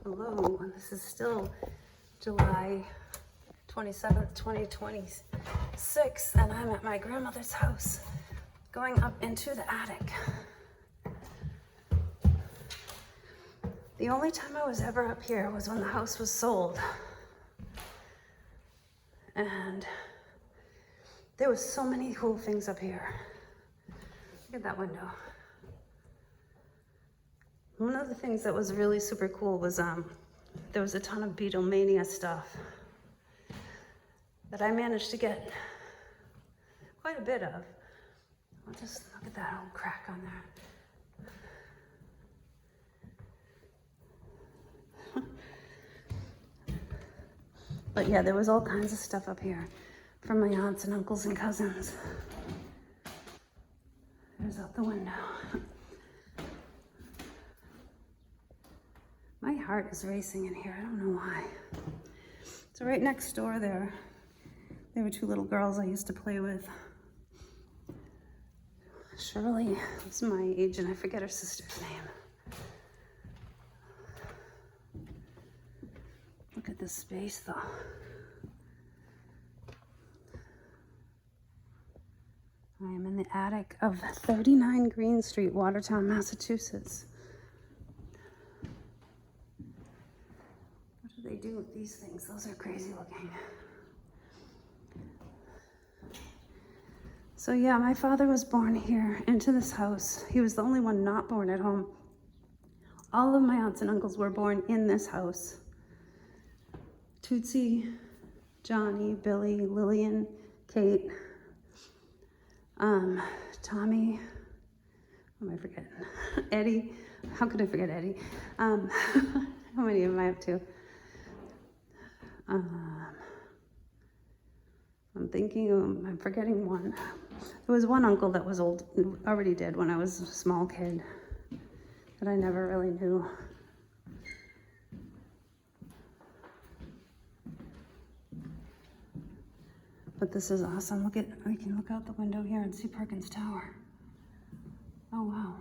Hello, this is still July 27th, 2026, and I'm at my grandmother's house going up into the attic. The only time I was ever up here was when the house was sold. And there was so many cool things up here. Look at that window. One of the things that was really super cool was there was a ton of Beatlemania stuff that I managed to get quite a bit of. I'll just look at that old crack on there. But yeah, there was all kinds of stuff up here from my aunts and uncles and cousins. There's out the window. My heart is racing in here. I don't know why. So right next door there were two little girls I used to play with. Shirley was my age, and I forget her sister's name. Look at this space, though. I am in the attic of 39 Green Street, Watertown, Massachusetts. What do they do with these things? Those are crazy looking. So yeah, my father was born here into this house. He was the only one not born at home. All of my aunts and uncles were born in this house. Tootsie, Johnny, Billy, Lillian, Kate, Tommy, what am I forgetting? Eddie, how could I forget Eddie? How many am I up to? I'm forgetting one. There was one uncle that was old, already dead when I was a small kid, that I never really knew. But this is awesome. We can look out the window here and see Perkins Tower. Oh wow.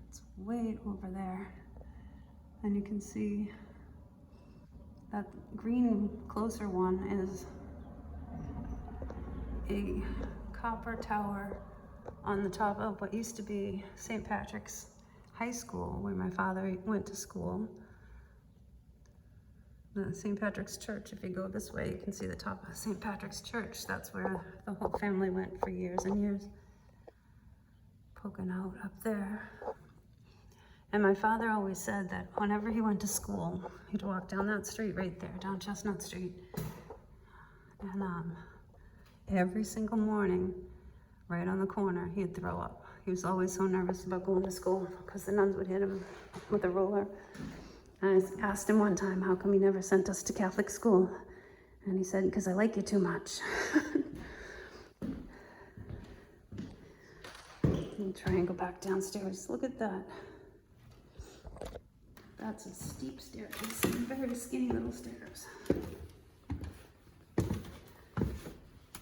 It's way over there. And you can see that green closer one is a copper tower on the top of what used to be St. Patrick's High School, where my father went to school. The St. Patrick's Church, if you go this way, you can see the top of St. Patrick's Church. That's where the whole family went for years and years. Poking out up there. And my father always said that whenever he went to school, he'd walk down that street right there, down Chestnut Street. And every single morning, right on the corner, he'd throw up. He was always so nervous about going to school because the nuns would hit him with a ruler. And I asked him one time, how come he never sent us to Catholic school? And he said, because I like you too much. Let me try and go back downstairs. Look at that. That's a steep staircase, very skinny little stairs.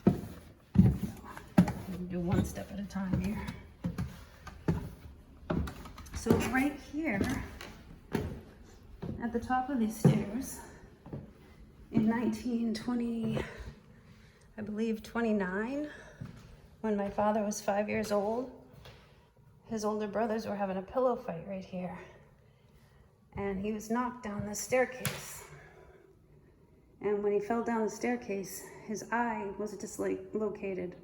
We'll do one step at a time here. So right here, at the top of these stairs, in 1920, I believe 29, when my father was 5 years old, his older brothers were having a pillow fight right here. And he was knocked down the staircase. And when he fell down the staircase, his eye was dislocated.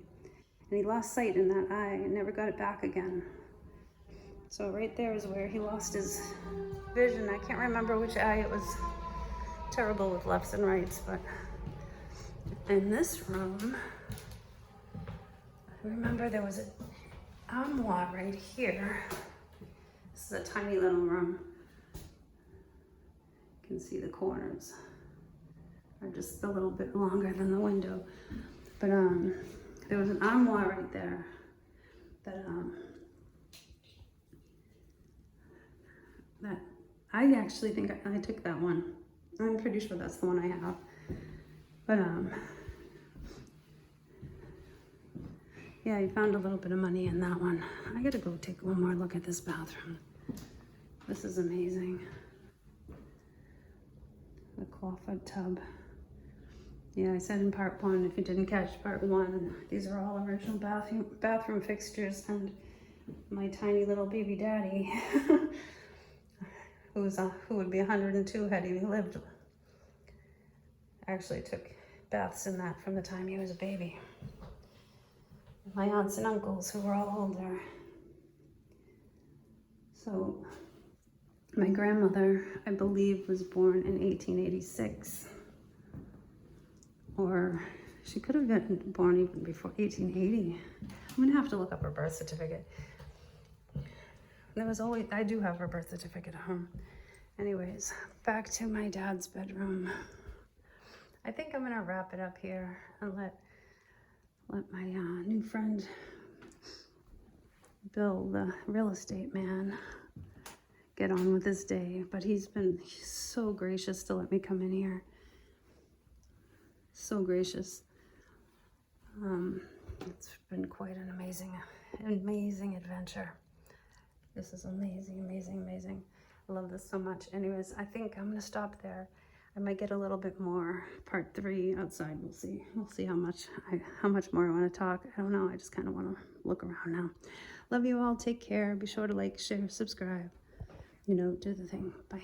And he lost sight in that eye and never got it back again. So right there is where he lost his vision. I can't remember which eye. It was terrible with lefts and rights, but in this room, I remember there was an armoire right here. This is a tiny little room. You can see the corners are just a little bit longer than the window. But there was an armoire right there that I actually think I took that one. I'm pretty sure that's the one I have. But yeah, I found a little bit of money in that one. I gotta go take one more look at this bathroom. This is amazing. The clawfoot tub. Yeah, I said in part one, if you didn't catch part one, these are all original bathroom fixtures, and my tiny little baby daddy, who would be 102 had he lived, actually took baths in that from the time he was a baby. My aunts and uncles, who were all older. So my grandmother, I believe, was born in 1886. Or she could have been born even before 1880. I'm gonna have to look up her birth certificate. I do have her birth certificate at home. Anyways, back to my dad's bedroom. I think I'm gonna wrap it up here and let my new friend, Bill, the real estate man, get on with his day. But he's so gracious to let me come in here. So gracious. It's been quite an amazing adventure. This is amazing. I love this so much. Anyways, I think I'm gonna stop there. I might get a little bit more part 3 outside. We'll see. We'll see how much more I want to talk. I don't know. I just kind of want to look around now. Love you all. Take care. Be sure to like, share, subscribe. You know, do the thing. Bye.